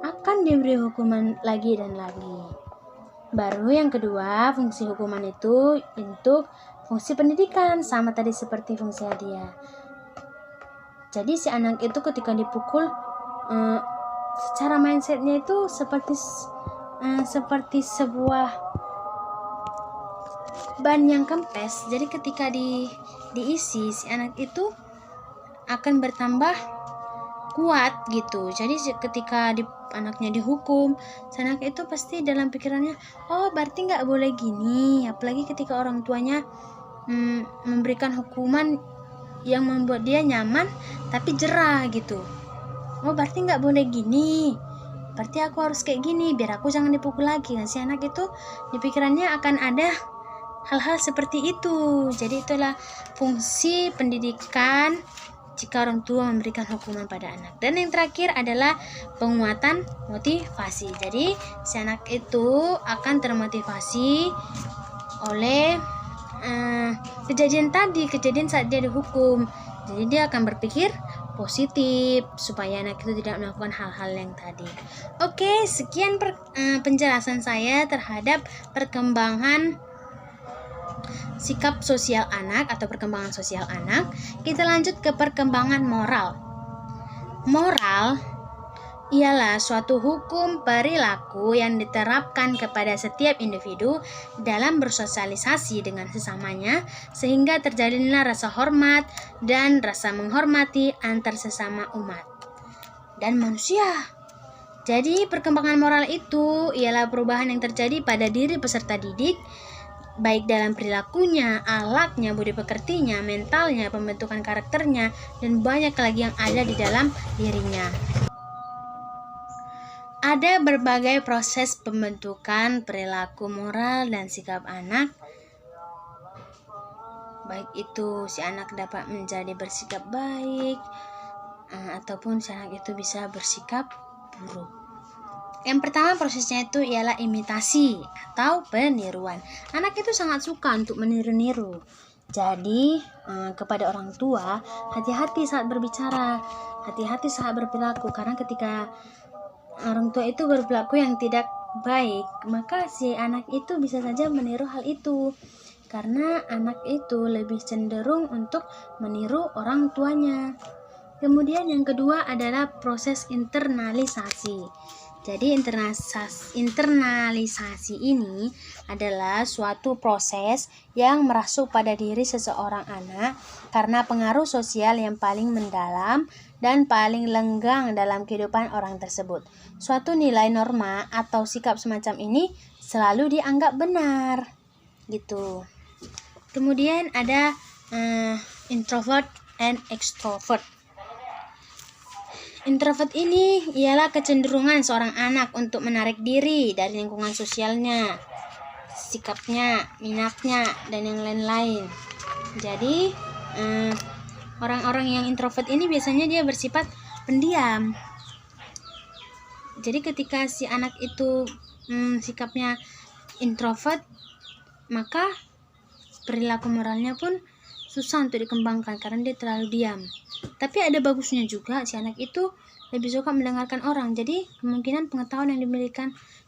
[SPEAKER 1] akan diberi hukuman lagi dan lagi. Baru yang kedua, fungsi hukuman itu untuk fungsi pendidikan, sama tadi seperti fungsi hadiah. Jadi si anak itu ketika dipukul, secara mindsetnya itu seperti sebuah ban yang kempes. Jadi ketika diisi, si anak itu akan bertambah kuat gitu. Jadi ketika anaknya dihukum, si anak itu pasti dalam pikirannya, oh berarti nggak boleh gini. Apalagi ketika orang tuanya memberikan hukuman yang membuat dia nyaman tapi jerah gitu. Oh berarti nggak boleh gini, berarti aku harus kayak gini biar aku jangan dipukul lagi. Nah, si anak itu di pikirannya akan ada hal-hal seperti itu. Jadi itulah fungsi pendidikan jika orang tua memberikan hukuman pada anak. Dan yang terakhir adalah penguatan motivasi. Jadi si anak itu akan termotivasi oleh kejadian saat dia dihukum. Jadi dia akan berpikir positif supaya anak itu tidak melakukan hal-hal yang tadi. Oke, sekian penjelasan saya terhadap perkembangan sikap sosial anak atau perkembangan sosial anak. Kita lanjut ke perkembangan moral. Moral ialah suatu hukum perilaku yang diterapkan kepada setiap individu dalam bersosialisasi dengan sesamanya sehingga terjadilah rasa hormat dan rasa menghormati antar sesama umat dan manusia. Jadi perkembangan moral itu ialah perubahan yang terjadi pada diri peserta didik, baik dalam perilakunya, akhlaknya, budi pekertinya, mentalnya, pembentukan karakternya, dan banyak lagi yang ada di dalam dirinya. Ada berbagai proses pembentukan perilaku moral dan sikap anak. Baik itu si anak dapat menjadi bersikap baik ataupun si anak itu bisa bersikap buruk. Yang pertama prosesnya itu ialah imitasi atau peniruan. Anak itu sangat suka untuk meniru-niru. Jadi kepada orang tua, hati-hati saat berbicara, hati-hati saat berperilaku, karena ketika orang tua itu berperilaku yang tidak baik, maka si anak itu bisa saja meniru hal itu. Karena anak itu lebih cenderung untuk meniru orang tuanya. Kemudian yang kedua adalah proses internalisasi. Jadi internalisasi ini adalah suatu proses yang merasuk pada diri seseorang anak karena pengaruh sosial yang paling mendalam dan paling lenggang dalam kehidupan orang tersebut. Suatu nilai norma atau sikap semacam ini selalu dianggap benar, gitu. Kemudian ada introvert and extrovert. Introvert ini ialah kecenderungan seorang anak untuk menarik diri dari lingkungan sosialnya, sikapnya, minatnya, dan yang lain-lain. Jadi, orang-orang yang introvert ini biasanya dia bersifat pendiam. Jadi ketika si anak itu sikapnya introvert, maka perilaku moralnya pun susah untuk dikembangkan karena dia terlalu diam. Tapi ada bagusnya juga, si anak itu lebih suka mendengarkan orang. Jadi kemungkinan pengetahuan yang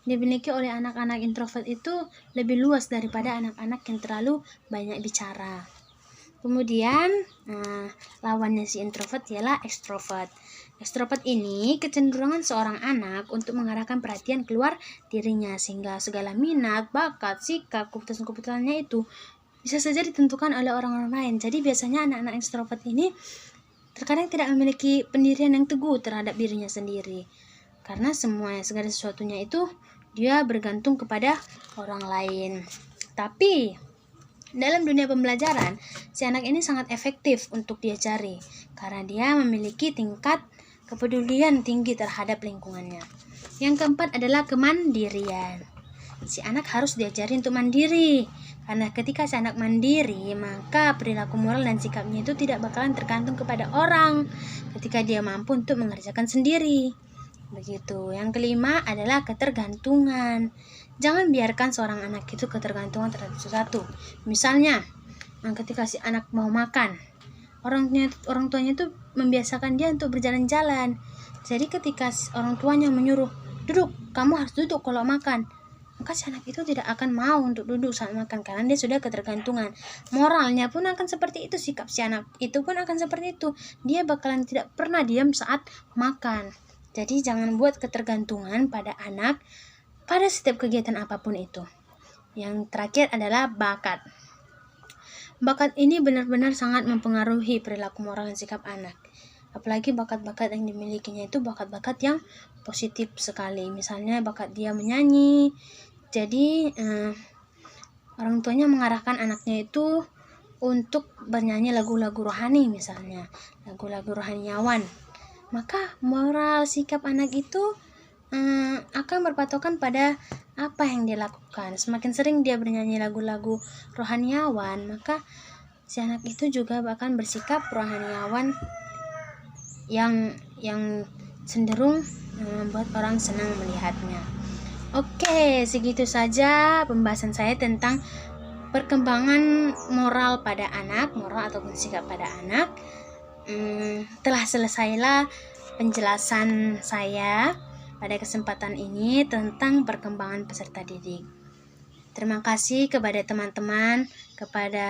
[SPEAKER 1] dimiliki oleh anak-anak introvert itu lebih luas daripada anak-anak yang terlalu banyak bicara. Kemudian lawannya si introvert ialah extrovert. Extrovert ini kecenderungan seorang anak untuk mengarahkan perhatian keluar dirinya, sehingga segala minat, bakat, sikap, keputusan-keputusannya itu bisa saja ditentukan oleh orang-orang lain. Jadi biasanya anak-anak extrovert ini terkadang tidak memiliki pendirian yang teguh terhadap dirinya sendiri, karena segala sesuatunya itu dia bergantung kepada orang lain. Tapi dalam dunia pembelajaran, si anak ini sangat efektif untuk diajari karena dia memiliki tingkat kepedulian tinggi terhadap lingkungannya. Yang keempat adalah kemandirian. Si anak harus diajari untuk mandiri, karena ketika si anak mandiri, maka perilaku moral dan sikapnya itu tidak bakalan tergantung kepada orang ketika dia mampu untuk mengerjakan sendiri. Begitu. Yang kelima adalah ketergantungan. Jangan biarkan seorang anak itu ketergantungan terhadap sesuatu. Misalnya, ketika si anak mau makan, orang tuanya itu membiasakan dia untuk berjalan-jalan. Jadi ketika orang tuanya menyuruh, duduk, kamu harus duduk kalau makan, maka si anak itu tidak akan mau untuk duduk saat makan karena dia sudah ketergantungan. Moralnya pun akan seperti itu, sikap si anak itu pun akan seperti itu. Dia bakalan tidak pernah diam saat makan. Jadi jangan buat ketergantungan pada anak pada setiap kegiatan apapun itu. Yang terakhir adalah bakat. Bakat ini benar-benar sangat mempengaruhi perilaku moral dan sikap anak. Apalagi bakat-bakat yang dimilikinya itu bakat-bakat yang positif sekali. Misalnya bakat dia menyanyi. Jadi orang tuanya mengarahkan anaknya itu untuk bernyanyi lagu-lagu rohani, misalnya lagu-lagu rohaniawan. Maka moral sikap anak itu akan berpatokan pada apa yang dia lakukan. Semakin sering dia bernyanyi lagu-lagu rohaniawan, maka si anak itu juga akan bersikap rohaniawan yang cenderung membuat orang senang melihatnya. Oke, segitu saja pembahasan saya tentang perkembangan moral pada anak, moral ataupun sikap pada anak. Telah selesailah penjelasan saya pada kesempatan ini tentang perkembangan peserta didik. Terima kasih kepada teman-teman, kepada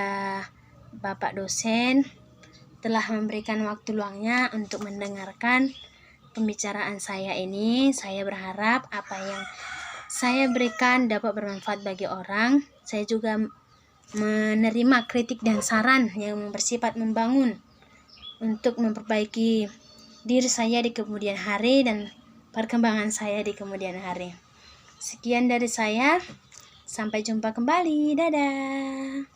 [SPEAKER 1] Bapak dosen telah memberikan waktu luangnya untuk mendengarkan pembicaraan saya ini. Saya berharap apa yang saya berikan dapat bermanfaat bagi orang. Saya juga menerima kritik dan saran yang bersifat membangun untuk memperbaiki diri saya di kemudian hari dan perkembangan saya di kemudian hari. Sekian dari saya. Sampai jumpa kembali. Dadah.